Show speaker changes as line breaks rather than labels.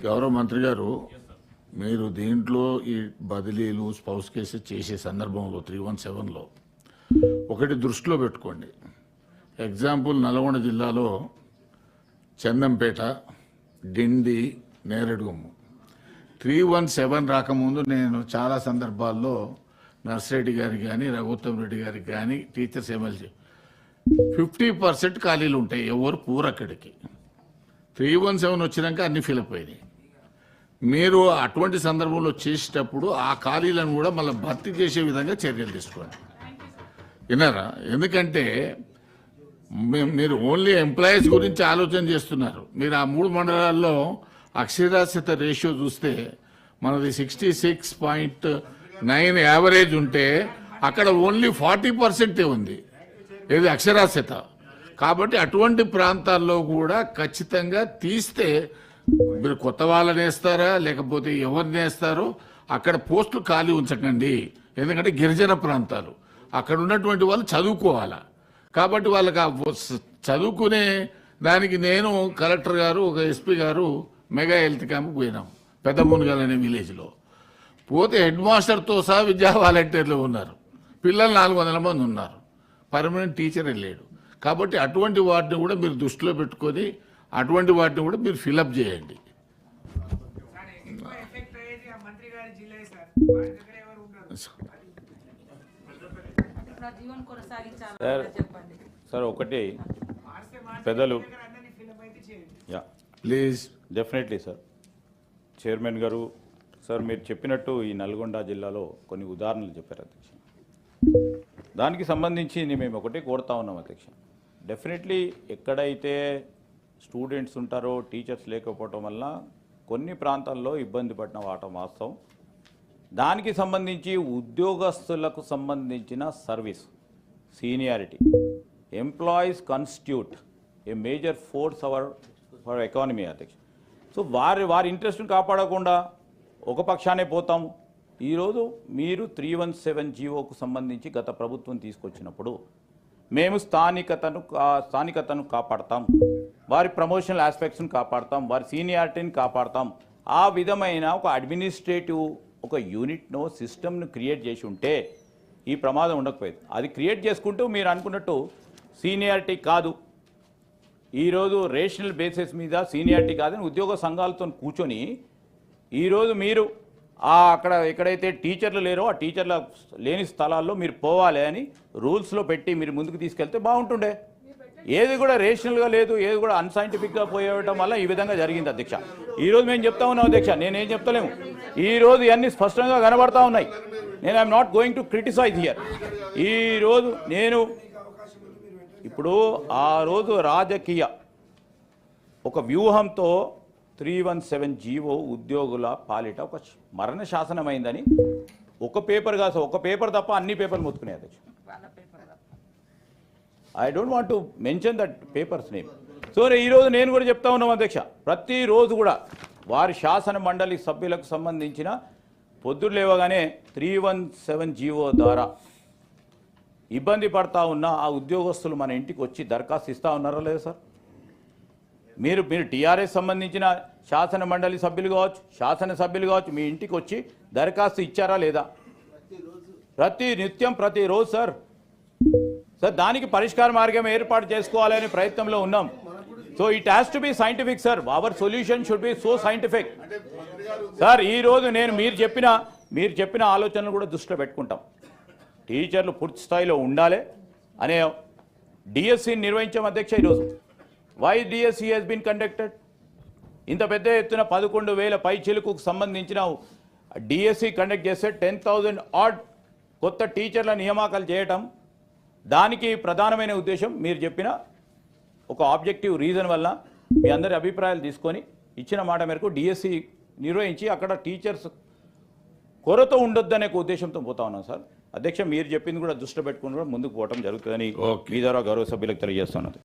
గౌరవ మంత్రి గారు, మీరు దీంట్లో ఈ బదిలీలు స్పౌస్ కేసెస్ చేసే సందర్భంలో 317లో ఒకటి దృష్టిలో పెట్టుకోండి. ఎగ్జాంపుల్ నల్గొండ జిల్లాలో చందంపేట, డిండి, నేరేడుగొమ్ము 317 రాకముందు నేను చాలా సందర్భాల్లో నర్సిరెడ్డి గారికి కానీ రఘుత్తమ్ రెడ్డి గారికి కానీ టీచర్స్ ఎమ్మెల్సీ 50% ఖాళీలు ఉంటాయి, ఎవరు పూరక్కడికి. 317 వచ్చినాక అన్ని ఫిలప్ అయినాయి. మీరు అటువంటి సందర్భంలో చేసేటప్పుడు ఆ ఖాళీలను కూడా మళ్ళీ భర్తీ చేసే విధంగా చర్యలు తీసుకోండి. విన్నారా? ఎందుకంటే మీరు ఓన్లీ ఎంప్లాయీస్ గురించి ఆలోచన చేస్తున్నారు. మీరు ఆ 3 మండలాల్లో అక్షరాస్యత రేషియో చూస్తే మనది 66.9 యావరేజ్ ఉంటే అక్కడ ఓన్లీ 40% ఉంది ఏది అక్షరాస్యత. కాబట్టి అటువంటి ప్రాంతాల్లో కూడా ఖచ్చితంగా తీస్తే మీరు కొత్త వాళ్ళని వేస్తారా లేకపోతే ఎవరిని వేస్తారో అక్కడ పోస్టులు ఖాళీ ఉంచకండి. ఎందుకంటే గిరిజన ప్రాంతాలు అక్కడ ఉన్నటువంటి వాళ్ళు చదువుకోవాలా. కాబట్టి వాళ్ళకి చదువుకునే దానికి నేను కలెక్టర్ గారు ఒక ఎస్పీ గారు మెగా హెల్త్ క్యాంప్ పోయినాం పెద్ద మునగల్ అనే విలేజ్లో. పోతే హెడ్ మాస్టర్తో సహా విద్యా వాలంటీర్లు ఉన్నారు, పిల్లలు 400 మంది ఉన్నారు, పర్మనెంట్ టీచర్ లేడు. కాబట్టి అటువంటి వాటిని కూడా మీరు దృష్టిలో పెట్టుకొని అటువంటి వాటిని కూడా మీరు ఫిలప్ చేయండి.
సార్ ఒకటి పెద్దలు
ప్లీజ్
డెఫినెట్లీ సార్ చైర్మన్ గారు సార్ మీరు చెప్పినట్టు ఈ నల్గొండ జిల్లాలో కొన్ని ఉదాహరణలు చెప్పారు అధ్యక్ష. దానికి సంబంధించి మేము ఒకటే కోరుతా ఉన్నాం అధ్యక్ష. డెఫినెట్లీ ఎక్కడైతే స్టూడెంట్స్ ఉంటారో టీచర్స్ లేకపోవటం వల్ల కొన్ని ప్రాంతాల్లో ఇబ్బంది పడిన వాటం వాస్తవం. దానికి సంబంధించి ఉద్యోగస్తులకు సంబంధించిన service seniority employees constitute a major force for economy అధ్యక్ష. సో వారి ఇంట్రెస్ట్ని కాపాడకుండా ఒక పక్షానే పోతాము. ఈరోజు మీరు 317 జీవోకు సంబంధించి గత ప్రభుత్వం తీసుకొచ్చినప్పుడు మేము స్థానికతను కాపాడతాం, వారి ప్రమోషనల్ ఆస్పెక్ట్స్ని కాపాడతాం, వారి సీనియారిటీని కాపాడతాం. ఆ విధమైన ఒక అడ్మినిస్ట్రేటివ్ ఒక యూనిట్ను సిస్టమ్ను క్రియేట్ చేసి ఉంటే ఈ ప్రమాదం ఉండకపోయేది. అది క్రియేట్ చేసుకుంటూ మీరు అనుకున్నట్టు సీనియారిటీ కాదు, ఈరోజు రేషనల్ బేసిస్ మీద సీనియారిటీ కాదని ఉద్యోగ సంఘాలతో కూర్చొని ఈరోజు మీరు అక్కడ ఎక్కడైతే టీచర్లు లేరో ఆ టీచర్ల లేని స్థలాల్లో మీరు పోవాలి అని రూల్స్లో పెట్టి మీరు ముందుకు తీసుకెళ్తే బాగుంటుండే. ఏది కూడా రేషనల్గా లేదు, ఏది కూడా అన్సైంటిఫిక్గా పోయేయడం వల్ల ఈ విధంగా జరిగింది అధ్యక్ష. ఈరోజు మేము చెప్తా ఉన్నాం అధ్యక్ష, నేనేం చెప్తలేము, ఈరోజు ఇవన్నీ స్పష్టంగా కనబడతా ఉన్నాయి. నేను I'm not going to criticise here. ఈరోజు నేను ఇప్పుడు ఆ రోజు రాజకీయ ఒక వ్యూహంతో 317 జీవో ఉద్యోగుల పాలిట ఒక మరణ శాసనమైందని ఒక పేపర్ కాదు, ఒక పేపర్ తప్ప అన్ని పేపర్లు మొత్తుకున్నాయి అధ్యక్ష. I don't want to mention that papers name. So ఈరోజు నేను కూడా చెప్తా ఉన్నాం అధ్యక్ష, ప్రతిరోజు కూడా వారి శాసన మండలి సభ్యులకు సంబంధించిన పొద్దుడు లేవగానే 317 జీవో ద్వారా ఇబ్బంది పడతా ఉన్న ఆ ఉద్యోగస్తులు మన ఇంటికి వచ్చి దరఖాస్తు ఇస్తూ ఉన్నారా లేదా సార్? మీరు టీఆర్ఎస్ సంబంధించిన శాసన మండలి సభ్యులు కావచ్చు, శాసనసభ్యులు కావచ్చు, మీ ఇంటికి వచ్చి దరఖాస్తు ఇచ్చారా లేదా? ప్రతిరోజు సార్. దానికి పరిష్కార మార్గం ఏర్పాటు చేసుకోవాలనే ప్రయత్నంలో ఉన్నాం. So it has to be scientific sir. Our solution should be so scientific sir. ఈరోజు నేను మీరు చెప్పిన ఆలోచనలు కూడా దృష్టిలో పెట్టుకుంటాం. టీచర్లు పూర్తి స్థాయిలో ఉండాలి అనే డిఎస్సిని నిర్వహించాం అధ్యక్ష. ఈరోజు why DSC has been conducted? ఇంత పెద్ద ఎత్తున 11,000 పైచిలుకు సంబంధించిన డిఎస్సి కండక్ట్ చేస్తే 10,000 ఆడ్ కొత్త టీచర్ల నియామకాలు చేయటం, దానికి ప్రధానమైన ఉద్దేశం మీరు చెప్పిన ఒక ఆబ్జెక్టివ్ రీజన్ వల్ల మీ అందరి అభిప్రాయాలు తీసుకొని ఇచ్చిన మాట మేరకు డిఎస్సి నిర్వహించి అక్కడ టీచర్స్ కొరత ఉండొద్దనే ఉద్దేశంతో పోతా ఉన్నాం సార్. అధ్యక్ష మీరు చెప్పింది కూడా దృష్టిలో పెట్టుకుని కూడా ముందుకు పోవడం జరుగుతుందని మీ ద్వారా గౌరవ సభ్యులకు తెలియజేస్తున్నది.